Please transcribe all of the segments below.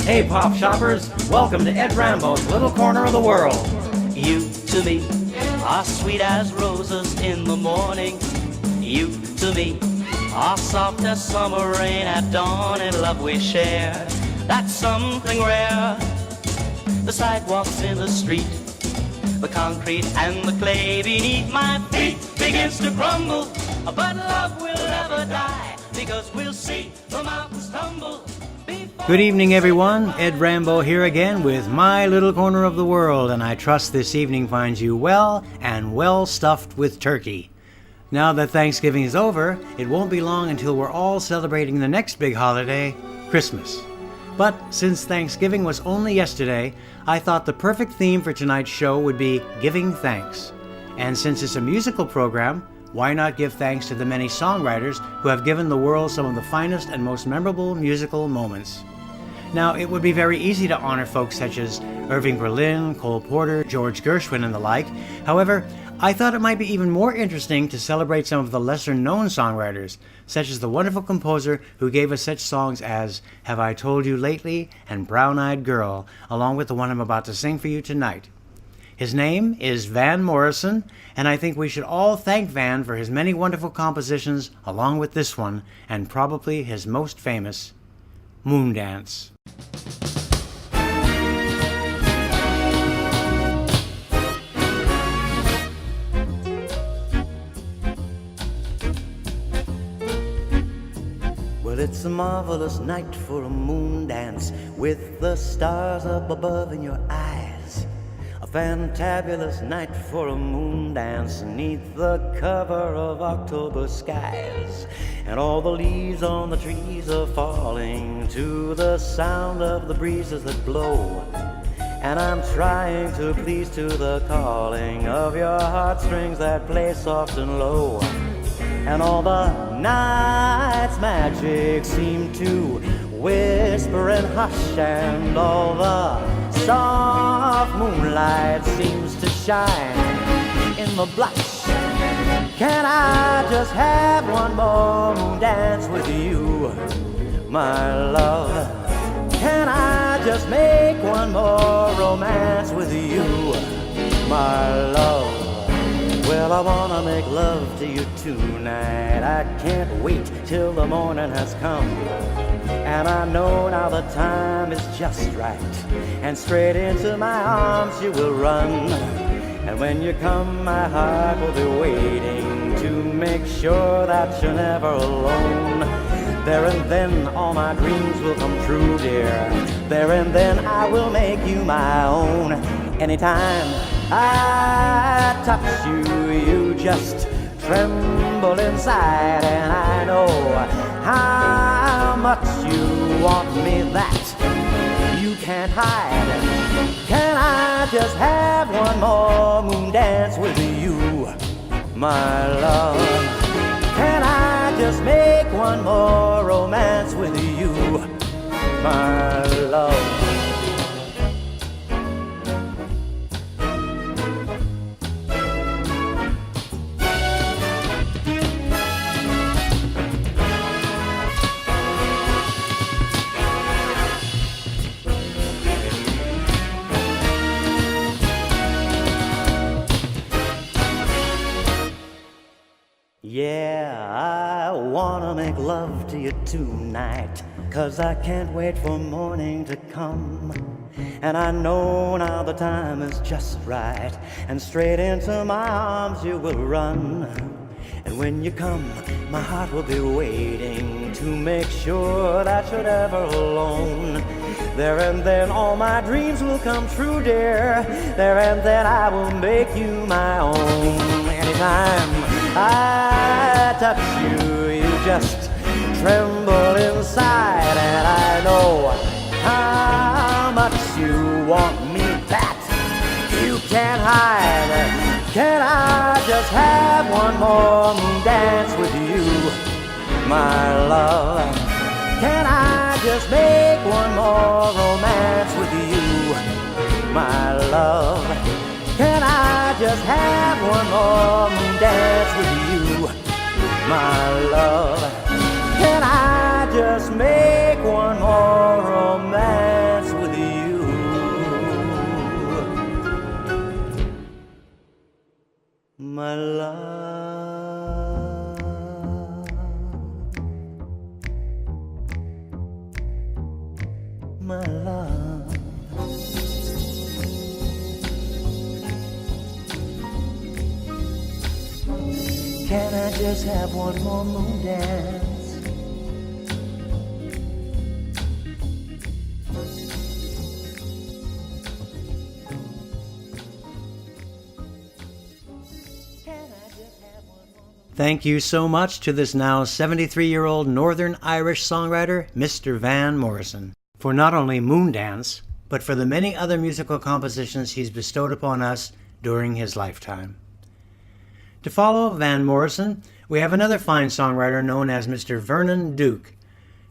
Hey pop shoppers, welcome to Ed Rambeau's little corner of the world. You to me are sweet as roses in the morning. You to me are soft as summer rain at dawn. In love we share, that's something rare. The sidewalks in the street, the concrete and the clay beneath my feet begins to crumble, but love will never die, because we'll see the mountains tumble. Good evening, everyone. Ed Rambeau here again with my little corner of the world, and I trust this evening finds you well and well stuffed with turkey. Now that Thanksgiving is over, it won't be long until we're all celebrating the next big holiday, Christmas. But since Thanksgiving was only yesterday, I thought the perfect theme for tonight's show would be giving thanks. And since it's a musical program, why not give thanks to the many songwriters who have given the world some of the finest and most memorable musical moments? Now, it would be very easy to honor folks such as Irving Berlin, Cole Porter, George Gershwin, and the like. However, I thought it might be even more interesting to celebrate some of the lesser-known songwriters, such as the wonderful composer who gave us such songs as Have I Told You Lately and Brown-Eyed Girl, along with the one I'm about to sing for you tonight. His name is Van Morrison, and I think we should all thank Van for his many wonderful compositions, along with this one, and probably his most famous, Moondance. Well, it's a marvelous night for a moon dance, with the stars up above in your eyes. A fantabulous night for a moon dance, neath the cover of October skies. And all the leaves on the trees are falling to the sound of the breezes that blow. And I'm trying to please to the calling of your heartstrings that play soft and low. And all the night's magic seem to whisper and hush, and all the soft moonlight seems to shine in the blush. Can I just have one more moon dance with you, my love? Can I just make one more romance with you, my love? Well, I wanna make love to you tonight. I can't wait till the morning has come. And I know now the time is just right, and straight into my arms you will run. And when you come, my heart will be waiting to make sure that you're never alone. There and then all my dreams will come true, dear. There and then I will make you my own. Anytime I touch you, you just tremble inside, and I know how much you want me, that you can't hide. Can I just have one more moon dance with you, my love? Can I just make one more romance with you, my love? Yeah, I wanna make love to you tonight, 'cause I can't wait for morning to come. And I know now the time is just right, and straight into my arms you will run. And when you come, my heart will be waiting to make sure that you're never alone. There and then all my dreams will come true, dear. There and then I will make you my own. Anytime I touch you, you just tremble inside, and I know how much you want me, that you can't hide. Can I just have one more moon dance with you, my love? Can I just make one more romance with you, my love? Can I just have one more moon dance with you, my love? Can I just make one more romance just have one more moon dance? Thank you so much to this now 73-year-old Northern Irish songwriter, Mr. Van Morrison, for not only Moondance, but for the many other musical compositions he's bestowed upon us during his lifetime. To follow Van Morrison, we have another fine songwriter known as Mr. Vernon Duke.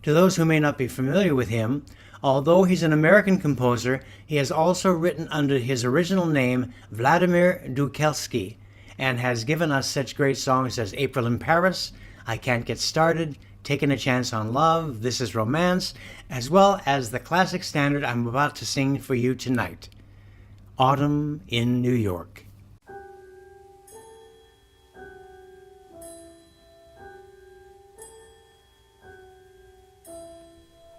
To those who may not be familiar with him, although he's an American composer, he has also written under his original name, Vladimir Dukelsky, and has given us such great songs as April in Paris, I Can't Get Started, Taking a Chance on Love, This Is Romance, as well as the classic standard I'm about to sing for you tonight, Autumn in New York.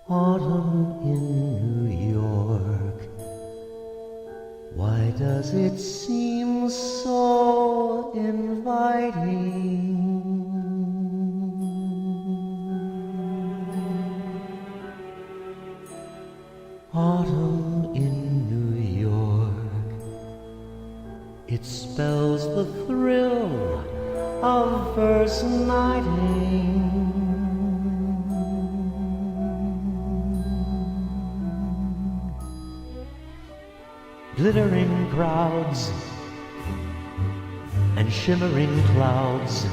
Autumn in New York, why does it seem so inviting? Autumn in New York, it spells the thrill of first nighting. Glittering crowds and shimmering clouds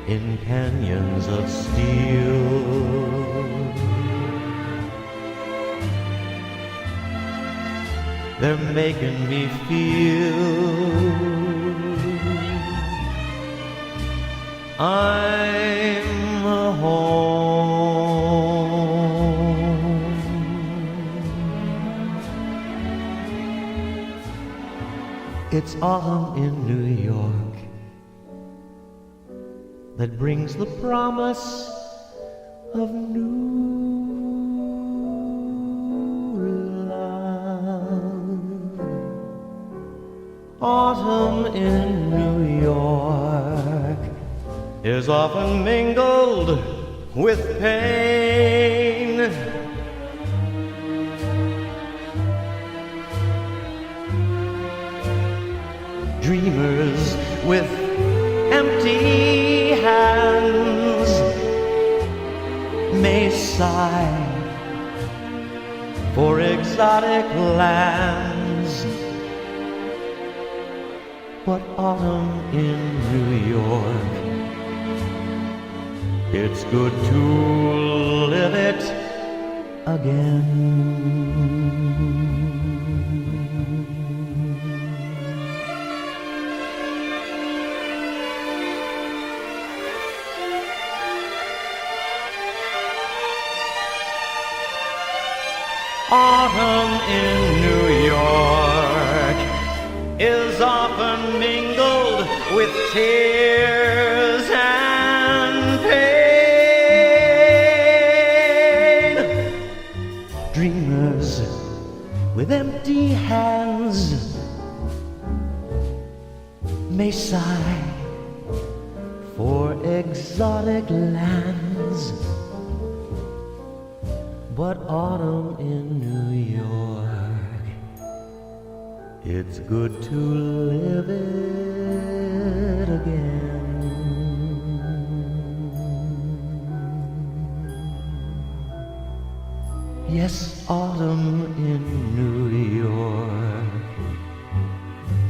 in canyons of steel. They're making me feel I'm home. It's autumn in New York that brings the promise of new love. Autumn in New York is often mingled with pain. Dreamers with empty hands may sigh for exotic lands, but autumn in New York, it's good to live it again. Autumn in New York is often mingled with tears and pain. Dreamers with empty hands may sigh for exotic lands, but autumn in New York, it's good to live it again. Yes, autumn in New York,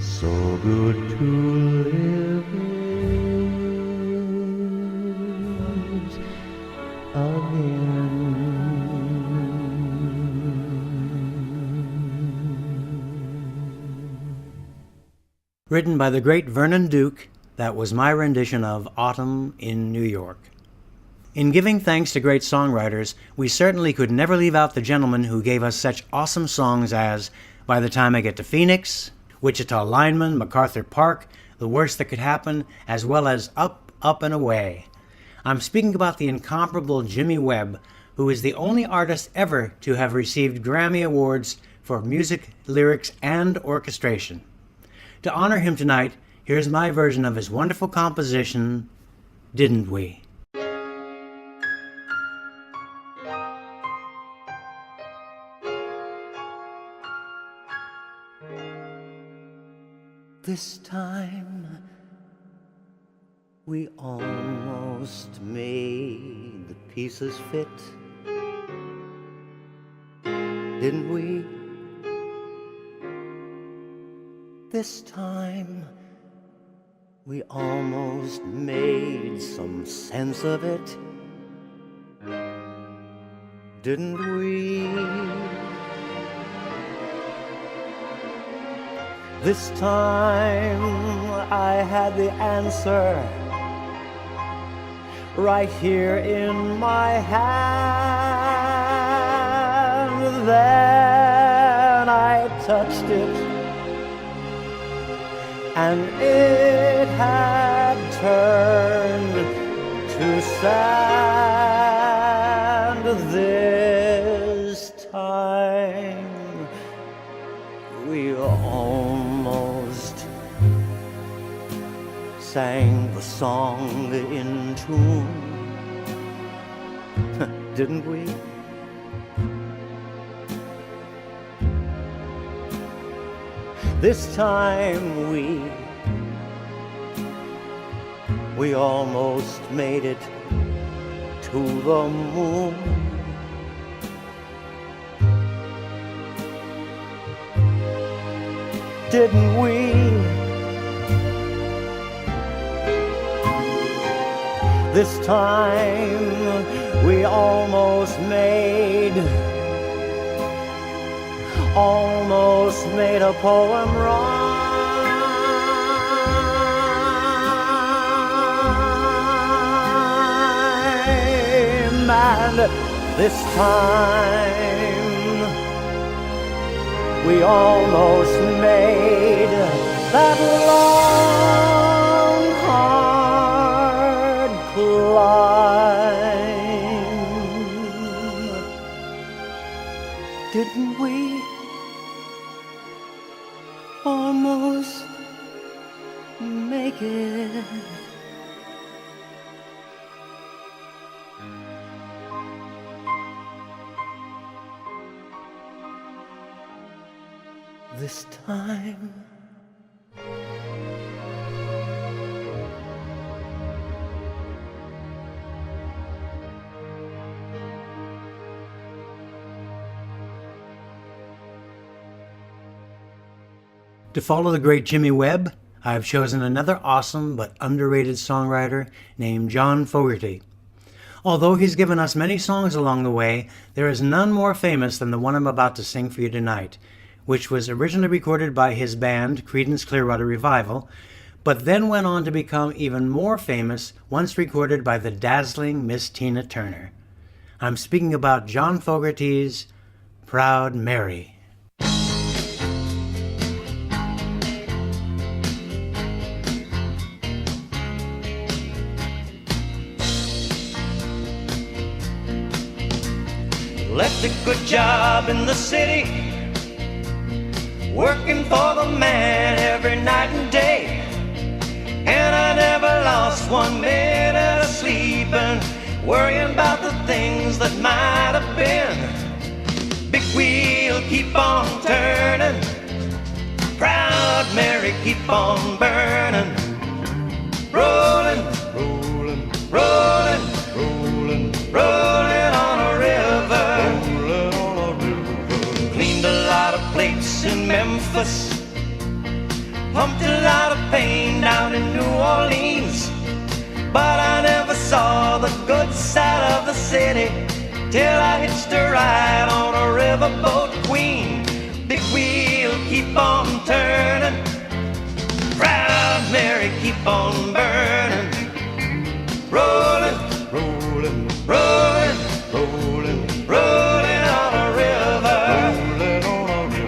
so good to live it again. Written by the great Vernon Duke, that was my rendition of Autumn in New York. In giving thanks to great songwriters, we certainly could never leave out the gentleman who gave us such awesome songs as By the Time I Get to Phoenix, Wichita Lineman, MacArthur Park, The Worst That Could Happen, as well as Up, Up and Away. I'm speaking about the incomparable Jimmy Webb, who is the only artist ever to have received Grammy Awards for music, lyrics, and orchestration. To honor him tonight, Here's my version of his wonderful composition, Didn't We? This time we almost made the pieces fit, didn't we? This time we almost made some sense of it, didn't we? This time I had the answer right here in my hand. Then I touched it, and it had turned to sand. This time we almost sang the song in tune, didn't we? This time we almost made it to the moon. Didn't we? This time we almost made a poem rhyme. And this time we almost made that long, hard climb. Didn't we? Almost make it. This time To follow the great Jimmy Webb, I have chosen another awesome but underrated songwriter named John Fogerty. Although he's given us many songs along the way, there is none more famous than the one I'm about to sing for you tonight, which was originally recorded by his band, Creedence Clearwater Revival, but then went on to become even more famous once recorded by the dazzling Miss Tina Turner. I'm speaking about John Fogerty's Proud Mary. Left a good job in the city, working for the man every night and day. And I never lost 1 minute of sleeping, worrying about the things that might have been. Big wheel keep on turning, Proud Mary keep on burning. Rolling, rolling, rolling, rolling, rolling on a river. Rolling on a river. Cleaned a lot of plates in Memphis, pumped a lot of pain down in New Orleans. But I never saw the good side of the city till I hitched a ride on a riverboat queen. Big wheel keep on turning, Proud Mary keep on burning. Rolling, rolling, rolling, rolling, rolling on a river. Rolling on a river.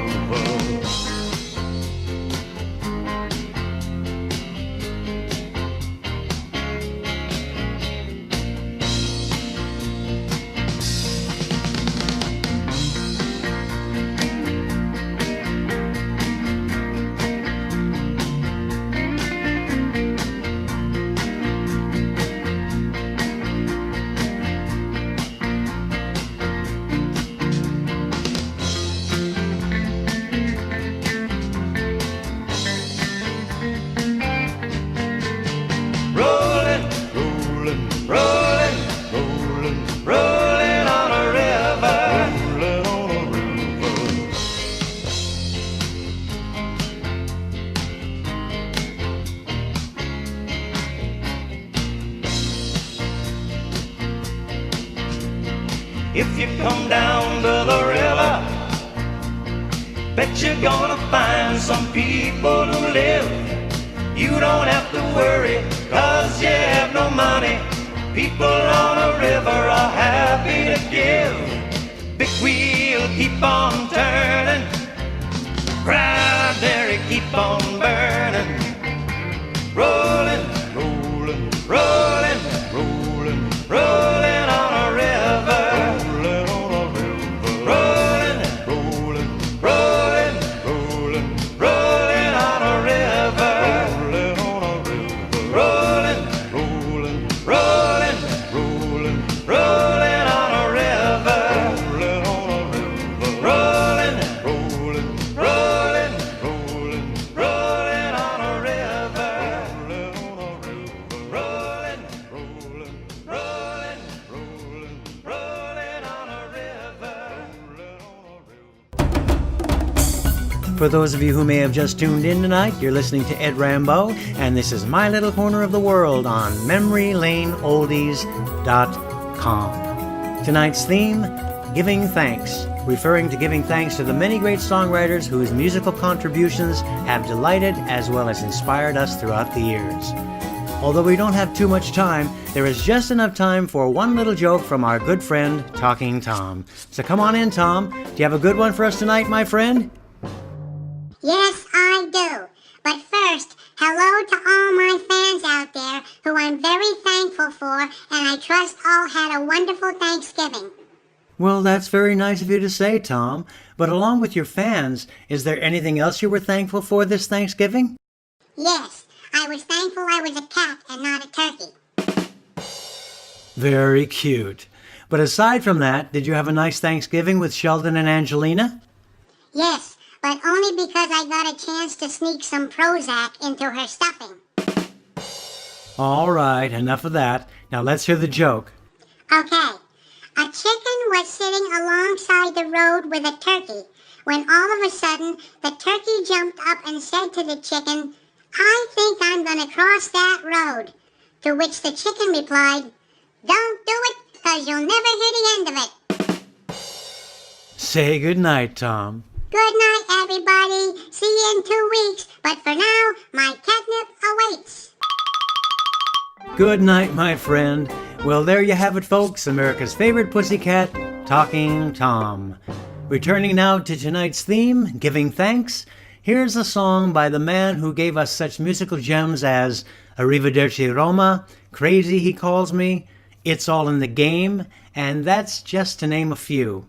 If you come down to the river, bet you're gonna find some people who live. You don't have to worry, 'cause you have no money. People on a river are happy to give. Big wheel keep on turning, cranberry keep on burning, rolling, rolling, rolling, rolling, rolling on a river, rolling on a river, rolling, rolling, rolling, rolling, rolling on a river, rolling on a river, rolling, rolling, rolling, rolling, rolling on a river, rolling on a river, rolling, rolling, rolling, rolling, rolling on a river, rolling on a river, rolling, rolling, rolling, rolling, rolling on a river, rolling on a river. For those of you who may have just tuned in tonight, you're listening to Ed Rambeau, and this is My Little Corner of the World on MemoryLaneOldies.com. Tonight's theme, Giving Thanks, referring to giving thanks to the many great songwriters whose musical contributions have delighted as well as inspired us throughout the years. Although we don't have too much time, there is just enough time for one little joke from our good friend, Talking Tom. So come on in, Tom. Do you have a good one for us tonight, my friend? Yes, I do. But first, hello to all my fans out there who I'm very thankful for, and I trust all had a wonderful Thanksgiving. Well, that's very nice of you to say, Tom. But along with your fans, is there anything else you were thankful for this Thanksgiving? Yes, I was thankful I was a cat and not a turkey. Very cute. But aside from that, did you have a nice Thanksgiving with Sheldon and Angelina? Yes, but only because I got a chance to sneak some Prozac into her stuffing. All right, enough of that. Now let's hear the joke. Okay. A chicken was sitting alongside the road with a turkey when all of a sudden the turkey jumped up and said to the chicken, "I think I'm going to cross that road." To which the chicken replied, "Don't do it, 'cause you'll never hear the end of it." Say good night, Tom. Good night, everybody. See you in 2 weeks. But for now, my catnip awaits. Good night, my friend. Well, there you have it, folks. America's favorite pussycat, Talking Tom. Returning now to tonight's theme, Giving Thanks, here's a song by the man who gave us such musical gems as Arrivederci Roma, Crazy He Calls Me, It's All in the Game, and that's just to name a few.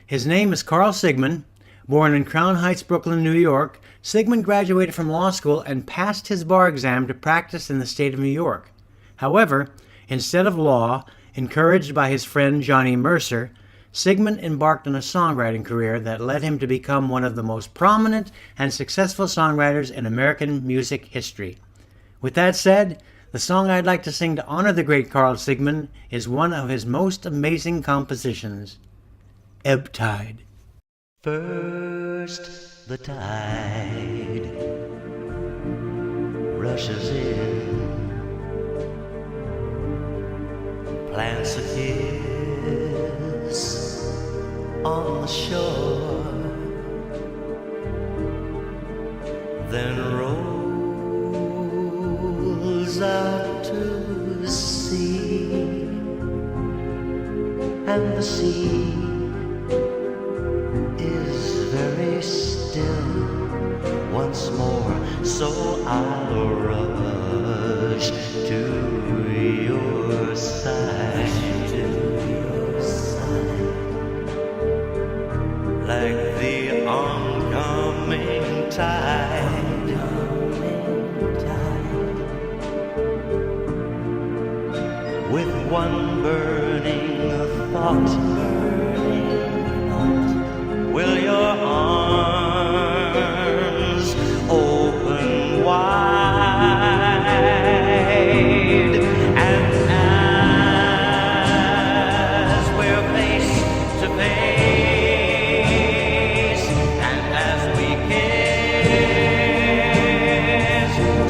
His name is Carl Sigman. Born in Crown Heights, Brooklyn, New York, Sigman graduated from law school and passed his bar exam to practice in the state of New York. However, instead of law, encouraged by his friend Johnny Mercer, Sigman embarked on a songwriting career that led him to become one of the most prominent and successful songwriters in American music history. With that said, the song I'd like to sing to honor the great Carl Sigman is one of his most amazing compositions, Ebb Tide. First the tide rushes in, plants a kiss on the shore, then rolls out to sea, and the sea is very still once more, so I'll rush to your side, like the oncoming tide, with one burning thought. Will your arms open wide, and as we're face to face, and as we kiss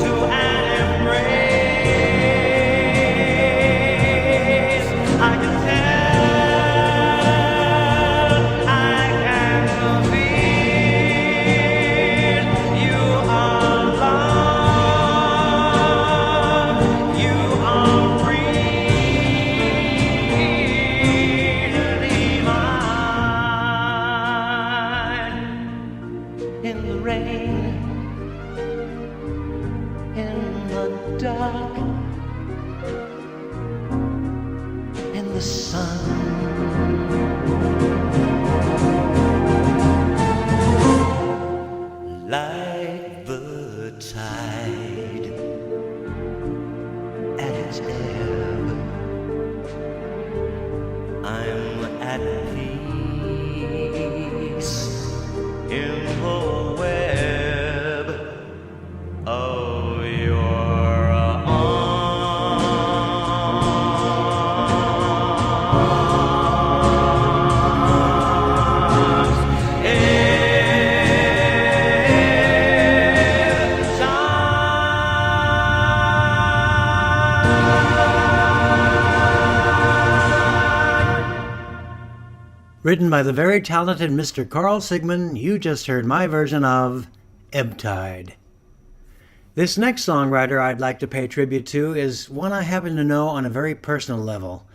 to an embrace, I can tell the sun. Like the tide at its ebb, I'm at peace in the web of your Written by the very talented Mr. Carl Sigman, you just heard my version of Ebb Tide. This next songwriter I'd like to pay tribute to is one I happen to know on a very personal level,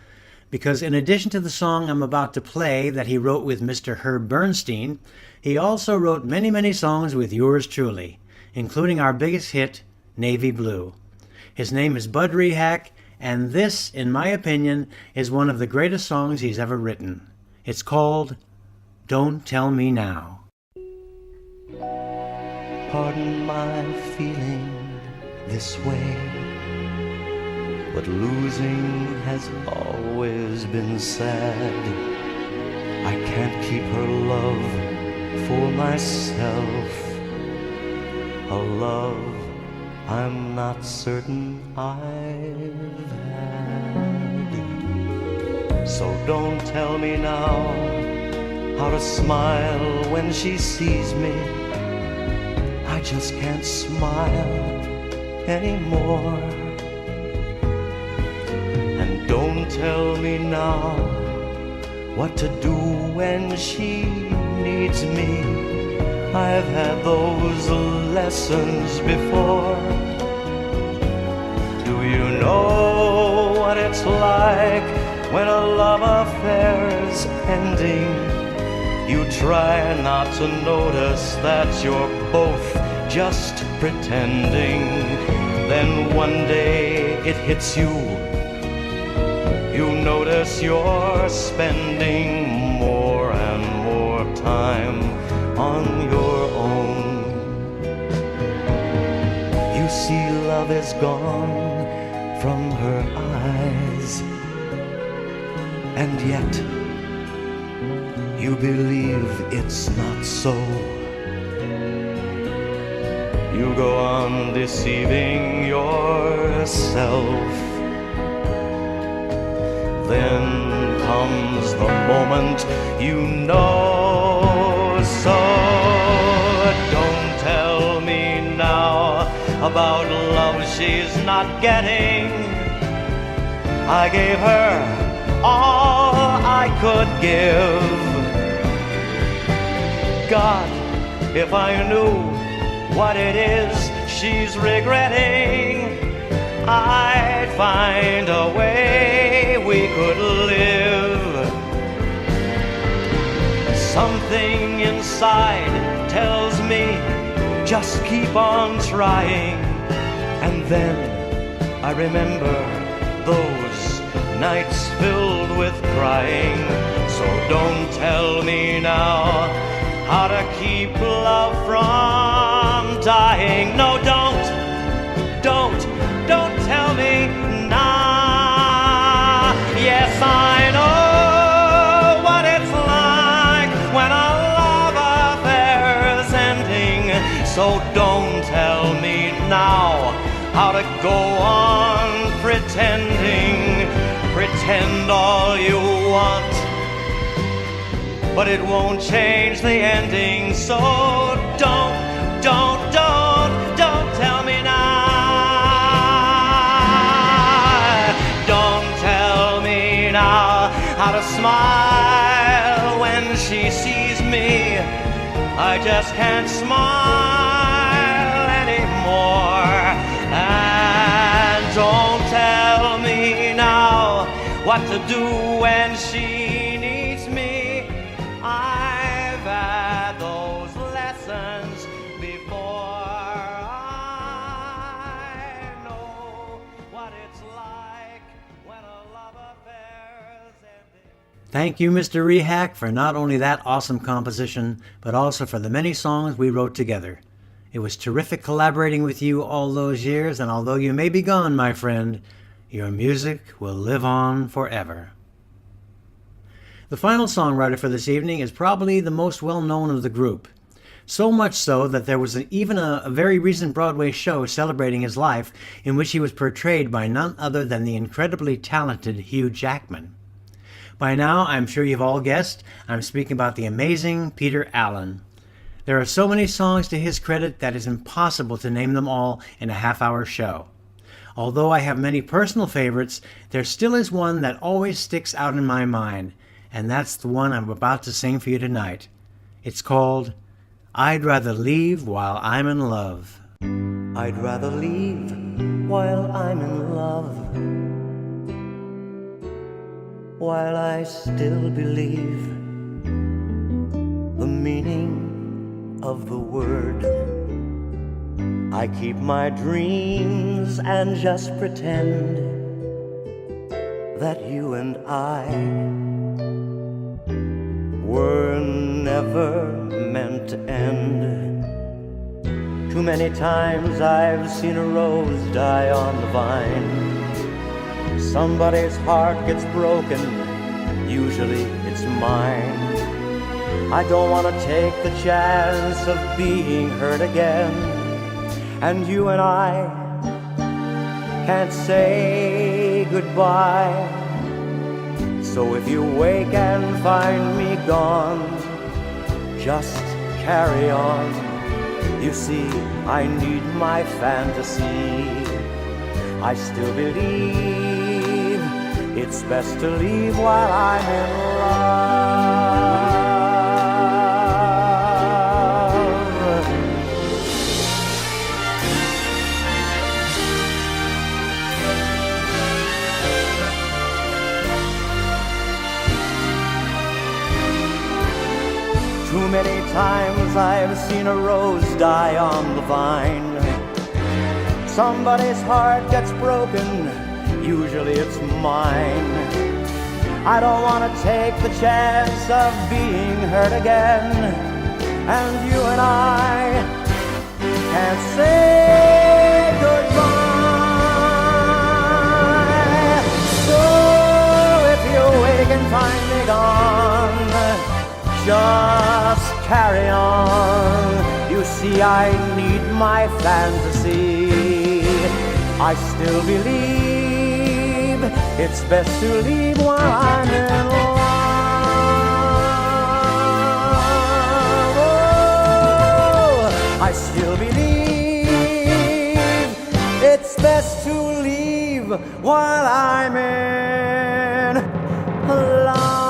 because in addition to the song I'm about to play that he wrote with Mr. Herb Bernstein, he also wrote many, many songs with yours truly, including our biggest hit, Navy Blue. His name is Bud Rehack, and this, in my opinion, is one of the greatest songs he's ever written. It's called Don't Tell Me Now. Pardon my feeling this way, but losing has always been sad. I can't keep her love for myself, a love I'm not certain I've had. So don't tell me now how to smile when she sees me. I just can't smile anymore. And don't tell me now what to do when she needs me. I've had those lessons before. Do you know what it's like when a love affair's ending? You try not to notice that you're both just pretending. Then one day it hits you. You notice you're spending more and more time on your own. You see love is gone from her eyes, and yet you believe it's not so. You go on deceiving yourself. Then comes the moment you know. So don't tell me now about love she's not getting. I gave her all I could give. God, if I knew what it is she's regretting, I'd find a way we could live. Something inside tells me just keep on trying. And then I remember those nights filled with crying. So don't tell me now how to keep love from dying. No, don't tell me now. Yes, I know what it's like when a love affair's ending. So don't tell me now how to go on pretending. Pretend all you want, but it won't change the ending. So don't tell me now. Don't tell me now how to smile when she sees me. I just can't smile anymore. And don't tell me now what to do when she needs me. I've had those lessons before. I know what it's like when a love affair's Thank you, Mr. Rehack, for not only that awesome composition, but also for the many songs we wrote together. It was terrific collaborating with you all those years, and although you may be gone, my friend, your music will live on forever. The final songwriter for this evening is probably the most well-known of the group. So much so that there was even a very recent Broadway show celebrating his life in which he was portrayed by none other than the incredibly talented Hugh Jackman. By now, I'm sure you've all guessed, I'm speaking about the amazing Peter Allen. There are so many songs to his credit that it's impossible to name them all in a half-hour show. Although I have many personal favorites, there still is one that always sticks out in my mind, and that's the one I'm about to sing for you tonight. It's called I'd Rather Leave While I'm in Love. I'd rather leave while I'm in love, while I still believe the meaning of the word. I keep my dreams and just pretend that you and I were never meant to end. Too many times I've seen a rose die on the vine. Somebody's heart gets broken, usually it's mine. I don't want to take the chance of being hurt again, and you and I can't say goodbye. So if you wake and find me gone, just carry on. You see, I need my fantasy. I still believe it's best to leave while I'm in love. Too many times I've seen a rose die on the vine. Somebody's heart gets broken, usually it's mine. I don't want to take the chance of being hurt again, and you and I can't say goodbye. So if you wake and find me gone, just carry on. You see, I need my fantasy. I still believe it's best to leave while I'm in love. Oh, I still believe it's best to leave while I'm in love.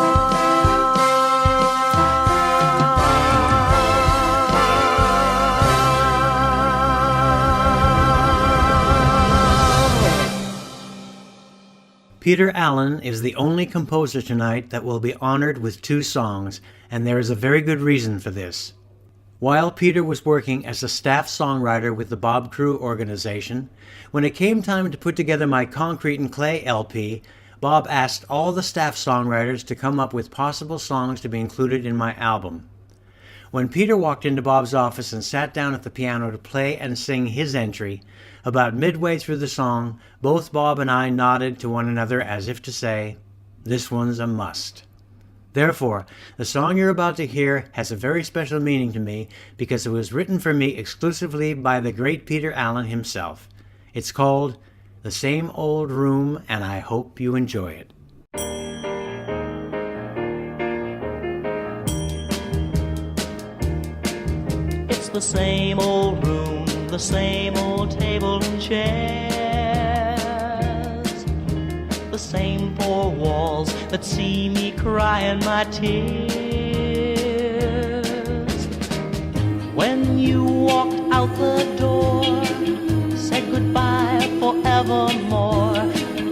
Peter Allen is the only composer tonight that will be honored with 2 songs, and there is a very good reason for this. While Peter was working as a staff songwriter with the Bob Crew organization, when it came time to put together my Concrete and Clay LP, Bob asked all the staff songwriters to come up with possible songs to be included in my album. When Peter walked into Bob's office and sat down at the piano to play and sing his entry, about midway through the song, both Bob and I nodded to one another as if to say, "This one's a must." Therefore, the song you're about to hear has a very special meaning to me because it was written for me exclusively by the great Peter Allen himself. It's called The Same Old Room, and I hope you enjoy it. It's the same old room, the same old table and chairs, the same 4 walls that see me crying my tears. When you walked out the door, said goodbye forevermore,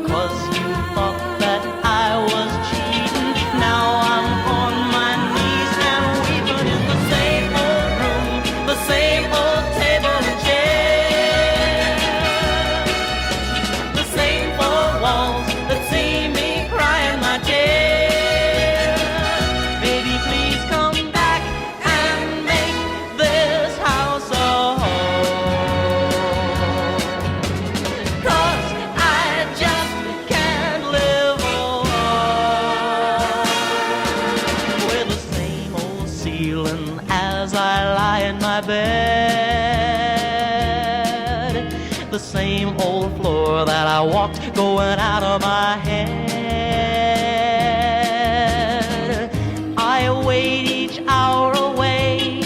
'cause you thought that I was cheating. Now I'm on my knees and weeping in the same old room, the same old table and chairs, the same 4 walls that see me crying my tears. that I walked going out of my head. I wait each hour away.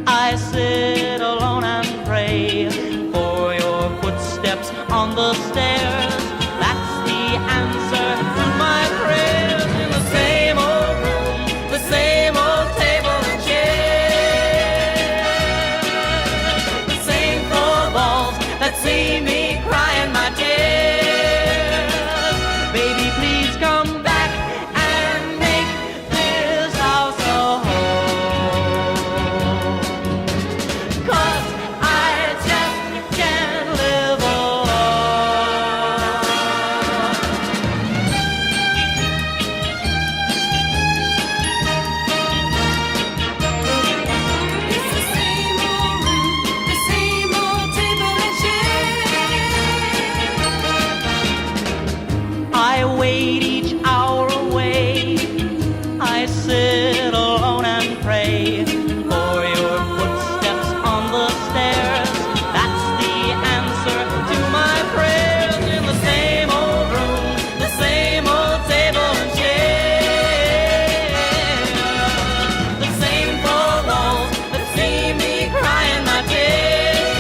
I sit alone and pray for your footsteps on the stairs. That's the answer to my prayers. In the same old room, the same old table and chairs, the same four walls that see me crying my tears. Baby, please come back and make this house a home, 'cause I just can't live alone. It's the same old room, the same old table and chair. I wait each hour away. I sit alone and pray for your footsteps on the stairs. That's the answer to my prayers. In the same old room, the same old table and chair, the same four walls that see me crying my tears,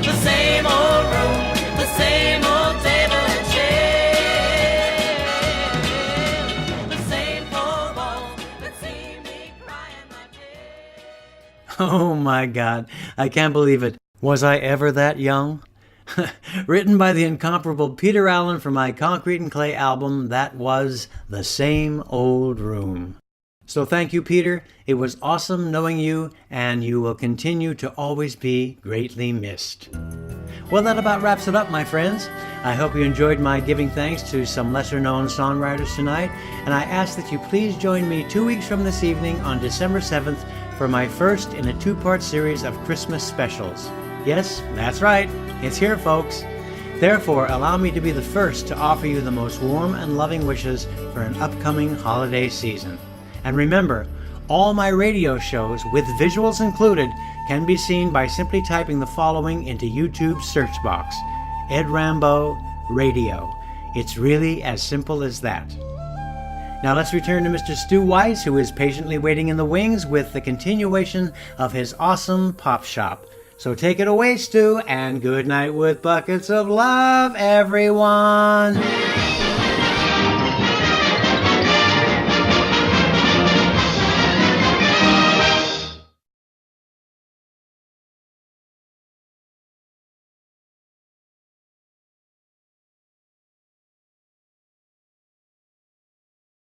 the same old room, the same old table and chair, the same four walls that see me crying my tears. Oh my God, I can't believe it. Was I ever that young? Written by the incomparable Peter Allen for my Concrete and Clay album, that was The Same Old Room. So thank you, Peter. It was awesome knowing you, and you will continue to always be greatly missed. Well, that about wraps it up, my friends. I hope you enjoyed my giving thanks to some lesser-known songwriters tonight, and I ask that you please join me 2 weeks from this evening on December 7th for my first in a two-part series of Christmas specials. Yes, that's right. It's here, folks. Therefore, allow me to be the first to offer you the most warm and loving wishes for an upcoming holiday season. And remember, all my radio shows, with visuals included, can be seen by simply typing the following into YouTube's search box: Ed Rambeau Radio. It's really as simple as that. Now let's return to Mr. Stu Weiss, who is patiently waiting in the wings with the continuation of his awesome pop shop. So take it away, Stu, and good night with buckets of love, everyone.